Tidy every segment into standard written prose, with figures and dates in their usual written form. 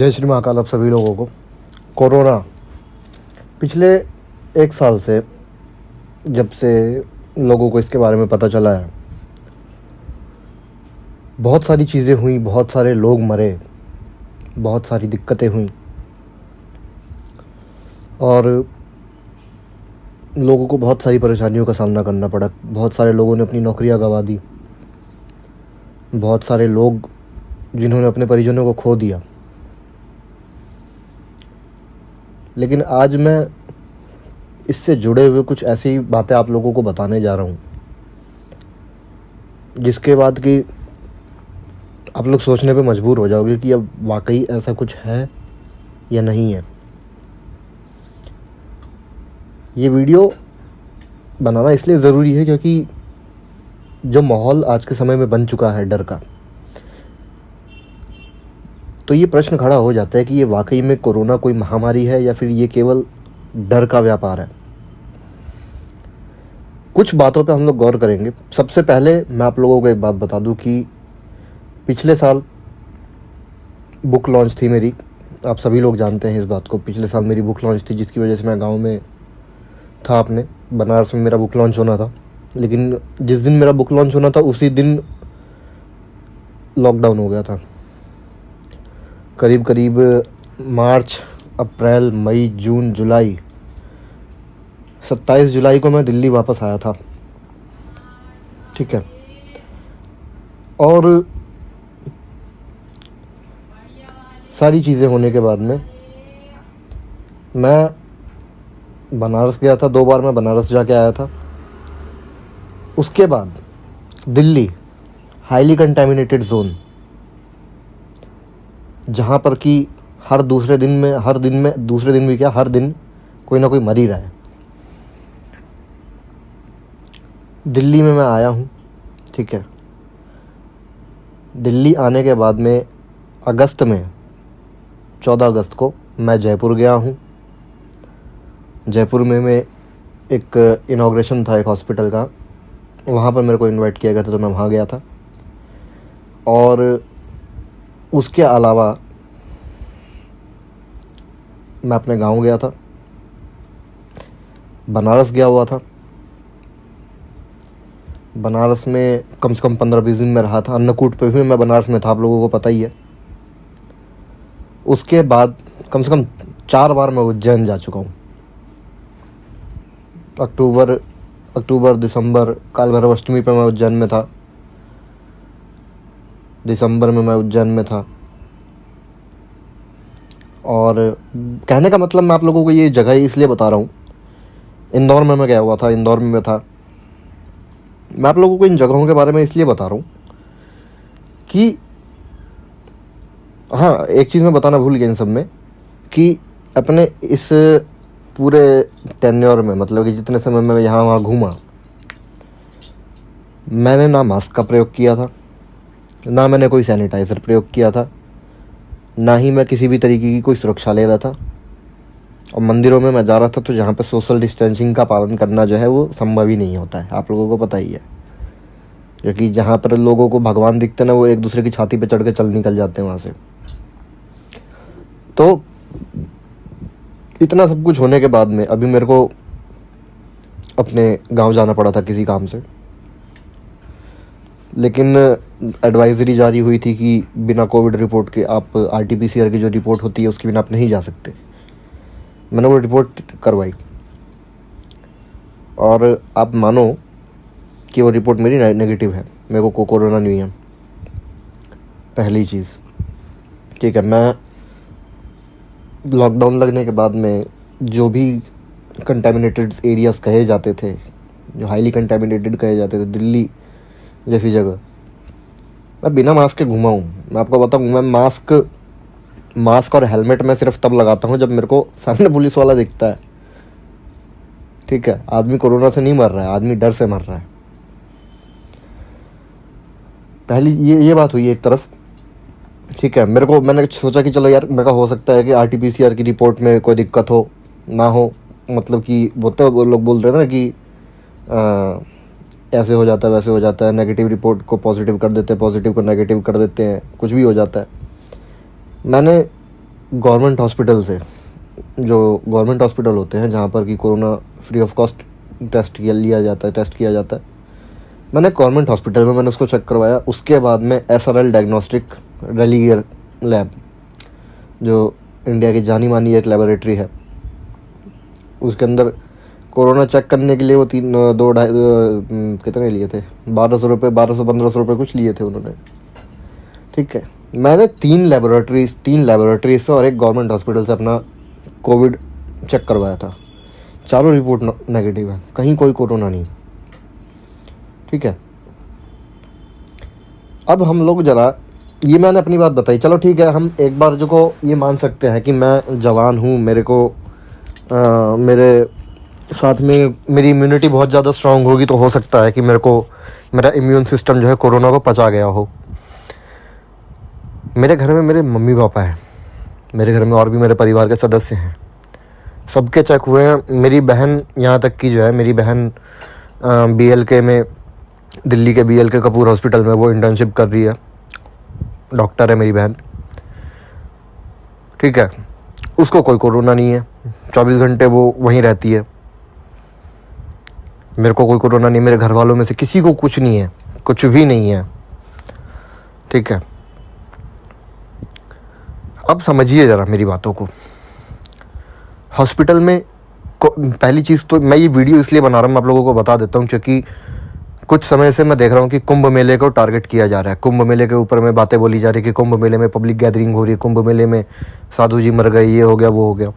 जय श्री महाकाल आप सभी लोगों को। कोरोना पिछले 1 साल से जब से लोगों को इसके बारे में पता चला है, बहुत सारी चीज़ें हुई, बहुत सारे लोग मरे, बहुत सारी दिक्कतें हुई और लोगों को बहुत सारी परेशानियों का सामना करना पड़ा। बहुत सारे लोगों ने अपनी नौकरियां गंवा दी, बहुत सारे लोग जिन्होंने अपने परिजनों को खो दिया। लेकिन आज मैं इससे जुड़े हुए कुछ ऐसी बातें आप लोगों को बताने जा रहा हूँ जिसके बाद कि आप लोग सोचने पे मजबूर हो जाओगे कि अब वाकई ऐसा कुछ है या नहीं है। ये वीडियो बनाना इसलिए ज़रूरी है क्योंकि जो माहौल आज के समय में बन चुका है डर का, तो ये प्रश्न खड़ा हो जाता है कि ये वाकई में कोरोना कोई महामारी है या फिर ये केवल डर का व्यापार है। कुछ बातों पे हम लोग गौर करेंगे। सबसे पहले मैं आप लोगों को एक बात बता दूं कि पिछले साल बुक लॉन्च थी मेरी। आप सभी लोग जानते हैं इस बात को। पिछले साल मेरी बुक लॉन्च थी जिसकी वजह से मैं गांव में था, अपने बनारस में मेरा बुक लॉन्च होना था। लेकिन जिस दिन मेरा बुक लॉन्च होना था उसी दिन लॉकडाउन हो गया था। करीब करीब मार्च, अप्रैल, मई, जून, जुलाई, 27 जुलाई को मैं दिल्ली वापस आया था। ठीक है। और सारी चीज़ें होने के बाद में मैं बनारस गया था। 2 बार मैं बनारस जाके आया था। उसके बाद दिल्ली हाईली कंटेमिनेटेड जोन, जहाँ पर कि हर दूसरे दिन कोई ना कोई मर ही रहा है। दिल्ली में मैं आया हूँ। ठीक है। दिल्ली आने के बाद में अगस्त में 14 अगस्त को मैं जयपुर गया हूँ। जयपुर में मैं एक इनॉग्रेशन था एक हॉस्पिटल का, वहाँ पर मेरे को इनवाइट किया गया था तो मैं वहाँ गया था। और उसके अलावा मैं अपने गांव गया था, बनारस गया हुआ था। बनारस में कम से कम 15-20 दिन में रहा था। अन्नकूट पे भी मैं बनारस में था, आप लोगों को पता ही है। उसके बाद कम से कम 4 बार मैं उज्जैन जा चुका हूँ। अक्टूबर, दिसंबर, काल भैरव अष्टमी पे मैं उज्जैन में था। दिसंबर में मैं उज्जैन में था। और कहने का मतलब मैं आप लोगों को ये जगह इसलिए बता रहा हूँ। इंदौर में मैं गया हुआ था, इंदौर में मैं था। मैं आप लोगों को इन जगहों के बारे में इसलिए बता रहा हूँ कि हाँ, एक चीज़ मैं बताना भूल गया इन सब में कि अपने इस पूरे टेन्योर में, मतलब कि जितने समय में यहाँ वहाँ घूमा, मैंने ना मास्क का प्रयोग किया था, ना मैंने कोई सैनिटाइज़र प्रयोग किया था, ना ही मैं किसी भी तरीके की कोई सुरक्षा ले रहा था। और मंदिरों में मैं जा रहा था तो जहाँ पे सोशल डिस्टेंसिंग का पालन करना जो है वो संभव ही नहीं होता है, आप लोगों को पता ही है। क्योंकि जहाँ पर लोगों को भगवान दिखते ना, वो एक दूसरे की छाती पे चढ़ के निकल जाते हैं वहाँ से। तो इतना सब कुछ होने के बाद में अभी मेरे को अपने गांव जाना पड़ा था किसी काम से। लेकिन एडवाइजरी जारी हुई थी कि बिना कोविड रिपोर्ट के आप आरटीपीसीआर की जो रिपोर्ट होती है उसके बिना आप नहीं जा सकते। मैंने वो रिपोर्ट करवाई और आप मानो कि वो रिपोर्ट मेरी नेगेटिव है। मेरे को कोरोना नहीं है, पहली चीज़। ठीक है। मैं लॉकडाउन लगने के बाद में जो भी कंटेमिनेटेड एरियाज़ कहे जाते थे, जो हाईली कंटेमिनेटेड कहे जाते थे, दिल्ली जैसी जगह, मैं बिना मास्क के घूमा हूँ। मैं आपको बताऊँ, मैं मास्क और हेलमेट मैं सिर्फ तब लगाता हूँ जब मेरे को सामने पुलिस वाला दिखता है। ठीक है। आदमी कोरोना से नहीं मर रहा है, आदमी डर से मर रहा है। पहली ये बात हुई एक तरफ। ठीक है। मैंने सोचा कि चलो यार, मेरे को हो सकता है कि आरटीपीसीआर की रिपोर्ट में कोई दिक्कत हो ना हो, मतलब कि वो लोग बोल रहे हैं ना कि ऐसे हो जाता है, वैसे हो जाता है, नेगेटिव रिपोर्ट को पॉजिटिव कर देते हैं, पॉजिटिव को नेगेटिव कर देते हैं, कुछ भी हो जाता है। मैंने गवर्नमेंट हॉस्पिटल से, जो गवर्नमेंट हॉस्पिटल होते हैं जहाँ पर कि corona free of cost test किया जाता है, मैंने गवर्नमेंट हॉस्पिटल में मैंने उसको चेक करवाया। उसके बाद में SRL डायग्नोस्टिक रेलिगियर लैब, जो इंडिया की जानी मानी एक लेबोरेटरी है, उसके अंदर कोरोना चेक करने के लिए वो कितने लिए थे, 1200-1500 रुपये कुछ लिए थे उन्होंने। ठीक है, मैंने 3 लैबोरेटरीज से और एक गवर्नमेंट हॉस्पिटल से अपना कोविड चेक करवाया था। चारों रिपोर्ट नेगेटिव है, कहीं कोई कोरोना नहीं। ठीक है, अब हम लोग ज़रा, ये मैंने अपनी बात बताई, चलो ठीक है, हम एक बार जो को ये मान सकते हैं कि मैं जवान हूँ, मेरे को मेरे साथ में मेरी इम्यूनिटी बहुत ज़्यादा स्ट्रांग होगी, तो हो सकता है कि मेरा इम्यून सिस्टम जो है कोरोना को पचा गया हो। मेरे घर में मेरे मम्मी पापा हैं, मेरे घर में और भी मेरे परिवार के सदस्य हैं, सबके चेक हुए हैं। मेरी बहन, यहाँ तक कि जो है मेरी बहन BLK में, दिल्ली के BLK कपूर हॉस्पिटल में वो इंटर्नशिप कर रही है, डॉक्टर है मेरी बहन। ठीक है, उसको कोई कोरोना नहीं है, 24 घंटे वो वहीं रहती है। मेरे को कोई कोरोना नहीं, मेरे घर वालों में से किसी को कुछ नहीं है, कुछ भी नहीं है। ठीक है, अब समझिए ज़रा मेरी बातों को। हॉस्पिटल में पहली चीज़ तो मैं ये वीडियो इसलिए बना रहा हूँ, मैं आप लोगों को बता देता हूँ, क्योंकि कुछ समय से मैं देख रहा हूँ कि कुंभ मेले को टारगेट किया जा रहा है। कुंभ मेले के ऊपर में बातें बोली जा रही है कि कुंभ मेले में पब्लिक गैदरिंग हो रही है, कुंभ मेले में साधु जी मर गए, ये हो गया वो हो गया।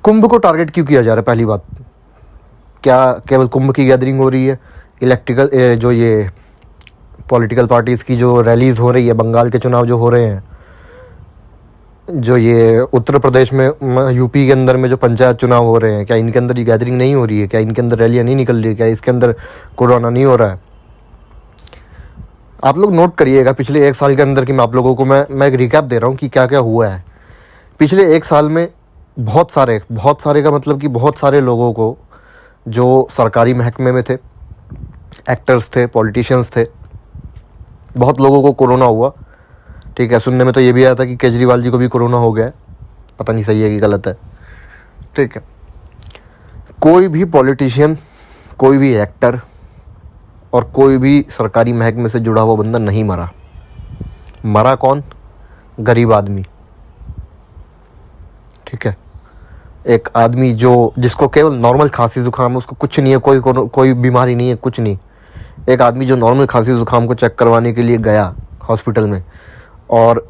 कुंभ को टारगेट क्यों किया जा रहा है? पहली बात, क्या केवल कुंभ की गैदरिंग हो रही है? जो ये पॉलिटिकल पार्टीज़ की जो रैलीज़ हो रही है, बंगाल के चुनाव जो हो रहे हैं, जो ये उत्तर प्रदेश में, UP के अंदर में जो पंचायत चुनाव हो रहे हैं, क्या इनके अंदर ये गैदरिंग नहीं हो रही है? क्या इनके अंदर रैलियाँ नहीं निकल रही है? क्या इसके अंदर कोरोना नहीं हो रहा है? आप लोग नोट करिएगा पिछले 1 साल के अंदर की, मैं आप लोगों को मैं एक रिकैप दे रहा हूँ कि क्या क्या हुआ है पिछले 1 साल में। बहुत सारे का मतलब कि बहुत सारे लोगों को, जो सरकारी महकमे में थे, एक्टर्स थे, पॉलिटिशियंस थे, बहुत लोगों को कोरोना हुआ। ठीक है, सुनने में तो ये भी आया था कि केजरीवाल जी को भी कोरोना हो गया है, पता नहीं सही है कि गलत है। ठीक है, कोई भी पॉलिटिशियन, कोई भी एक्टर और कोई भी सरकारी महकमे से जुड़ा हुआ बंदा नहीं मरा। मरा कौन? गरीब आदमी। ठीक है, एक आदमी जिसको केवल नॉर्मल खांसी जुकाम है, उसको कुछ नहीं है, कोई बीमारी नहीं है, कुछ नहीं। एक आदमी जो नॉर्मल खांसी जुकाम को चेक करवाने के लिए गया हॉस्पिटल में, और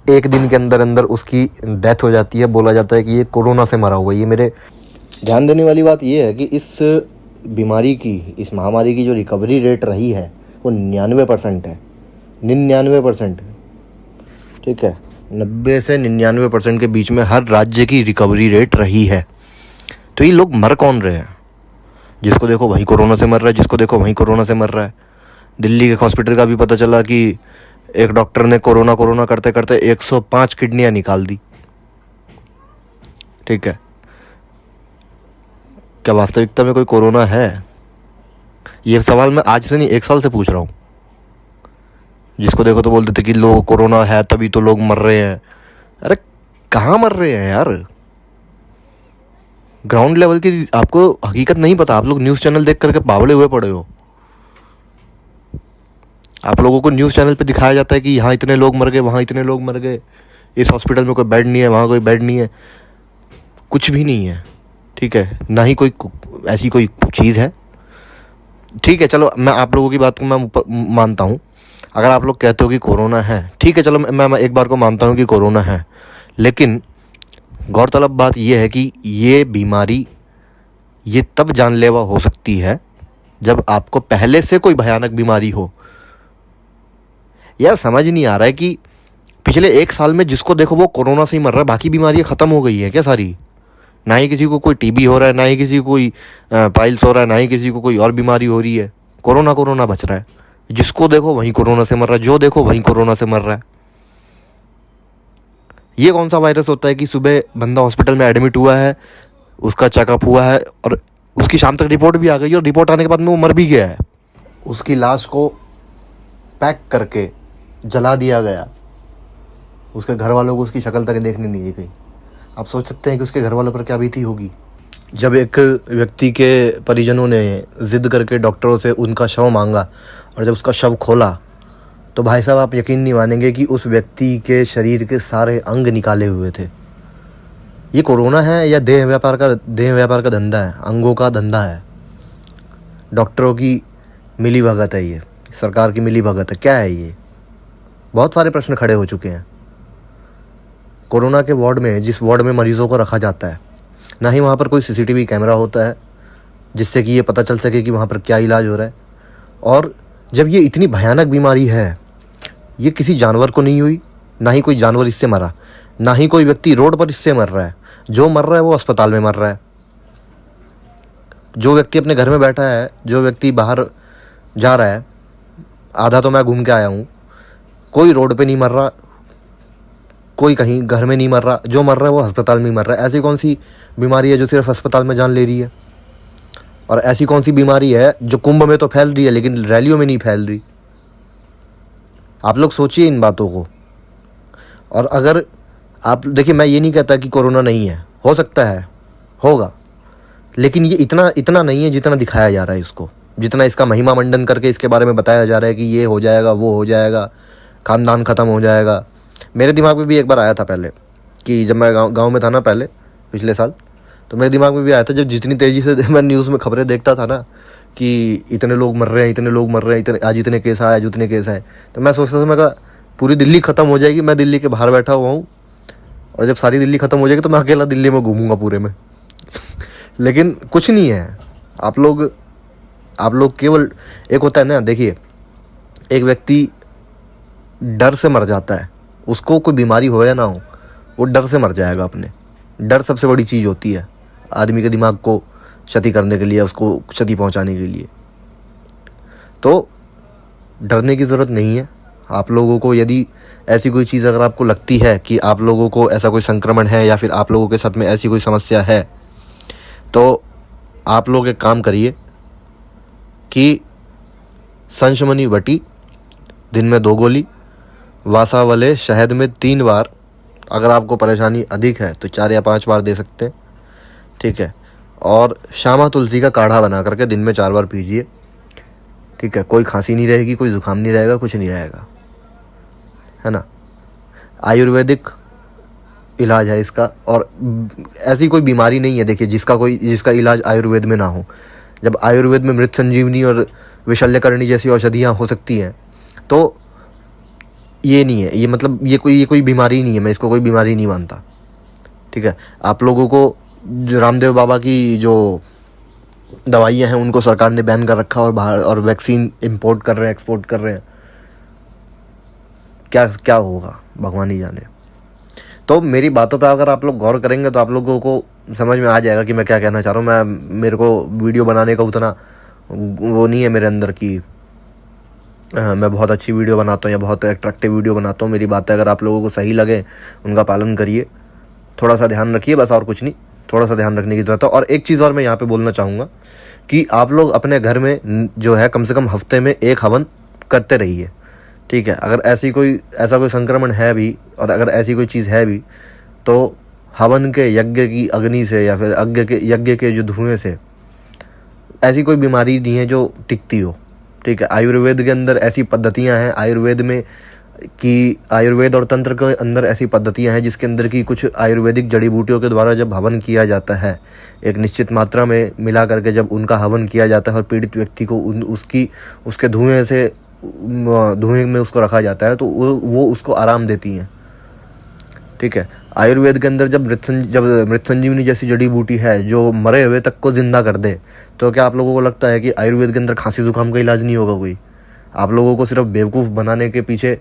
1 दिन के अंदर अंदर उसकी डेथ हो जाती है। बोला जाता है कि ये कोरोना से मरा हुआ है। ये मेरे ध्यान देने वाली बात ये है कि इस बीमारी की, इस महामारी की जो रिकवरी रेट रही है वो 99% है, 99%। ठीक है, 90 से 99% के बीच में हर राज्य की रिकवरी रेट रही है। तो ये लोग मर कौन रहे हैं? जिसको देखो वहीं कोरोना से मर रहा है, जिसको देखो वहीं कोरोना से मर रहा है। दिल्ली के हॉस्पिटल का भी पता चला कि एक डॉक्टर ने कोरोना करते करते 105 किडनियां निकाल दी। ठीक है, क्या वास्तविकता में कोई कोरोना है? ये सवाल मैं आज से नहीं, 1 साल से पूछ रहा हूँ। जिसको देखो तो बोलते थे कि लोग कोरोना है तभी तो लोग मर रहे हैं। अरे कहाँ मर रहे हैं यार? ग्राउंड लेवल की आपको हकीकत नहीं पता। आप लोग न्यूज़ चैनल देख करके बावले हुए पड़े हो। आप लोगों को न्यूज़ चैनल पे दिखाया जाता है कि यहाँ इतने लोग मर गए, वहाँ इतने लोग मर गए, इस हॉस्पिटल में कोई बेड नहीं है, वहाँ कोई बेड नहीं है। कुछ भी नहीं है। ठीक है, ना ही कोई ऐसी कोई चीज़ है। ठीक है, चलो मैं आप लोगों की बात को मैं मानता हूँ। अगर आप लोग कहते हो कि कोरोना है, ठीक है, चलो मैं एक बार को मानता हूँ कि कोरोना है, लेकिन गौरतलब बात यह है कि ये बीमारी ये तब जानलेवा हो सकती है जब आपको पहले से कोई भयानक बीमारी हो। यार समझ नहीं आ रहा है कि पिछले 1 साल में जिसको देखो वो कोरोना से ही मर रहा है, बाकी बीमारियां ख़त्म हो गई है क्या सारी? ना ही किसी को कोई TB हो रहा है, ना ही किसी को कोई पाइल्स हो रहा है, ना ही किसी को कोई और बीमारी हो रही है। कोरोना बच रहा है। जिसको देखो वहीं कोरोना से मर रहा है, जो देखो वहीं कोरोना से मर रहा है। ये कौन सा वायरस होता है कि सुबह बंदा हॉस्पिटल में एडमिट हुआ है, उसका चेकअप हुआ है और उसकी शाम तक रिपोर्ट भी आ गई, और रिपोर्ट आने के बाद में वो मर भी गया है। उसकी लाश को पैक करके जला दिया गया। उसके घर वालों को उसकी शक्ल तक देखने नहीं दी गई। आप सोच सकते हैं कि उसके घर वालों पर क्या बीती होगी। जब एक व्यक्ति के परिजनों ने ज़िद करके डॉक्टरों से उनका शव मांगा और जब उसका शव खोला तो भाई साहब आप यकीन नहीं मानेंगे कि उस व्यक्ति के शरीर के सारे अंग निकाले हुए थे। ये कोरोना है या देह व्यापार का धंधा है, अंगों का धंधा है, डॉक्टरों की मिली भगत है, ये सरकार की मिली भगत है, क्या है ये? बहुत सारे प्रश्न खड़े हो चुके हैं। कोरोना के वार्ड में, जिस वार्ड में मरीज़ों को रखा जाता है, ना ही वहाँ पर कोई सीसीटीवी कैमरा होता है जिससे कि ये पता चल सके कि वहाँ पर क्या इलाज हो रहा है। और जब ये इतनी भयानक बीमारी है, ये किसी जानवर को नहीं हुई, ना ही कोई जानवर इससे मरा, ना ही कोई व्यक्ति रोड पर इससे मर रहा है। जो मर रहा है वो अस्पताल में मर रहा है। जो व्यक्ति अपने घर में बैठा है, जो व्यक्ति बाहर जा रहा है, आधा तो मैं घूम के आया हूँ, कोई रोड पे नहीं मर रहा, कोई कहीं घर में नहीं मर रहा, जो मर रहा है वो अस्पताल में ही मर रहा है। ऐसी कौन सी बीमारी है जो सिर्फ अस्पताल में जान ले रही है? और ऐसी कौन सी बीमारी है जो कुंभ में तो फैल रही है लेकिन रैलियों में नहीं फैल रही? आप लोग सोचिए इन बातों को। और अगर आप देखिए, मैं ये नहीं कहता कि कोरोना नहीं है, हो सकता है, होगा, लेकिन ये इतना नहीं है जितना दिखाया जा रहा है इसको, जितना इसका महिमा मंडन करके इसके बारे में बताया जा रहा है कि ये हो जाएगा, वो हो जाएगा, खानदान ख़त्म हो जाएगा। मेरे दिमाग में भी एक बार आया था पहले, कि जब मैं गाँव में था ना पहले, पिछले साल, तो मेरे दिमाग में भी आया था, जब जितनी तेज़ी से मैं न्यूज़ में खबरें देखता था ना कि इतने लोग मर रहे हैं, इतने लोग मर रहे हैं, आज इतने केस आए, आज उतने केस आए, तो मैं सोचता था, मैं कहा पूरी दिल्ली ख़त्म हो जाएगी, मैं दिल्ली के बाहर बैठा हुआ हूँ, और जब सारी दिल्ली ख़त्म हो जाएगी तो मैं अकेला दिल्ली में घूमूंगा पूरे में। लेकिन कुछ नहीं है। आप लोग केवल, एक होता है ना, देखिए, एक व्यक्ति डर से मर जाता है, उसको कोई बीमारी हो या ना हो, वो डर से मर जाएगा अपने। डर सबसे बड़ी चीज़ होती है आदमी के दिमाग को क्षति करने के लिए, उसको क्षति पहुंचाने के लिए। तो डरने की ज़रूरत नहीं है। आप लोगों को यदि ऐसी कोई चीज़ अगर आपको लगती है कि आप लोगों को ऐसा कोई संक्रमण है या फिर आप लोगों के साथ में ऐसी कोई समस्या है, तो आप लोग एक काम करिए कि संशमनी वटी दिन में 2 गोली, वासावले शहद में 3 बार, अगर आपको परेशानी अधिक है तो 4 या 5 बार दे सकते हैं, ठीक है। और श्यामा तुलसी का काढ़ा बना करके दिन में 4 बार पीजिए, ठीक है। कोई खांसी नहीं रहेगी, कोई जुकाम नहीं रहेगा, कुछ नहीं रहेगा, है ना। आयुर्वेदिक इलाज है इसका, और ऐसी कोई बीमारी नहीं है, देखिए, जिसका इलाज आयुर्वेद में ना हो। जब आयुर्वेद में मृत संजीवनी और विशल्यकरणी जैसी औषधियाँ हो सकती हैं, तो ये नहीं है, ये मतलब ये कोई बीमारी नहीं है, मैं इसको कोई बीमारी नहीं मानता, ठीक है। आप लोगों को जो रामदेव बाबा की जो दवाइयाँ हैं उनको सरकार ने बैन कर रखा, और बाहर और वैक्सीन इंपोर्ट कर रहे हैं, एक्सपोर्ट कर रहे हैं, क्या होगा भगवान ही जाने। तो मेरी बातों पे अगर आप लोग गौर करेंगे तो आप लोगों को समझ में आ जाएगा कि मैं क्या कहना चाह रहा हूँ। मेरे को वीडियो बनाने का उतना वो नहीं है मेरे अंदर कि मैं बहुत अच्छी वीडियो बनाता हूँ या बहुत अट्रैक्टिव वीडियो बनाता हूँ। मेरी बातें अगर आप लोगों को सही लगे, उनका पालन करिए, थोड़ा सा ध्यान रखिए, बस, और कुछ नहीं, थोड़ा सा ध्यान रखने की ज़रूरत है। और एक चीज़ और मैं यहाँ पे बोलना चाहूँगा कि आप लोग अपने घर में जो है कम से कम हफ्ते में 1 हवन करते रहिए, ठीक है। अगर ऐसा कोई संक्रमण है भी, और अगर ऐसी कोई चीज़ है भी, तो हवन के यज्ञ की अग्नि से या फिर यज्ञ के जो धुएं से ऐसी कोई बीमारी नहीं है जो टिकती हो, ठीक है। आयुर्वेद के अंदर ऐसी पद्धतियां हैं, आयुर्वेद और तंत्र के अंदर ऐसी पद्धतियां हैं जिसके अंदर की कुछ आयुर्वेदिक जड़ी बूटियों के द्वारा जब हवन किया जाता है, एक निश्चित मात्रा में मिला करके जब उनका हवन किया जाता है और पीड़ित व्यक्ति को उसके धुएं में उसको रखा जाता है, तो वो उसको आराम देती हैं, ठीक है। आयुर्वेद के अंदर जब मृत संजीवनी जैसी जड़ी बूटी है जो मरे हुए तक को जिंदा कर दे, तो क्या आप लोगों को लगता है कि आयुर्वेद के अंदर खांसी जुकाम का इलाज नहीं होगा कोई? आप लोगों को सिर्फ बेवकूफ़ बनाने के पीछे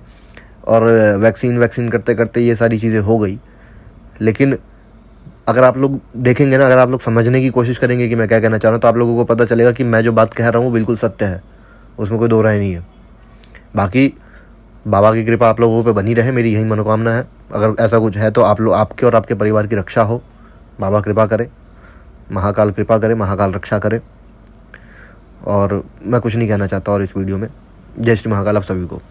और वैक्सीन करते करते ये सारी चीज़ें हो गई। लेकिन अगर आप लोग देखेंगे ना, अगर आप लोग समझने की कोशिश करेंगे कि मैं क्या कहना चाह रहा हूँ, तो आप लोगों को पता चलेगा कि मैं जो बात कह रहा हूँ बिल्कुल सत्य है, उसमें कोई दो राय नहीं है। बाकी बाबा की कृपा आप लोगों पे बनी रहे, मेरी यही मनोकामना है। अगर ऐसा कुछ है तो आपके और आपके परिवार की रक्षा हो, बाबा कृपा करे, महाकाल कृपा करे, महाकाल रक्षा करे। और मैं कुछ नहीं कहना चाहता और इस वीडियो में। जय श्री महाकाल आप सभी को।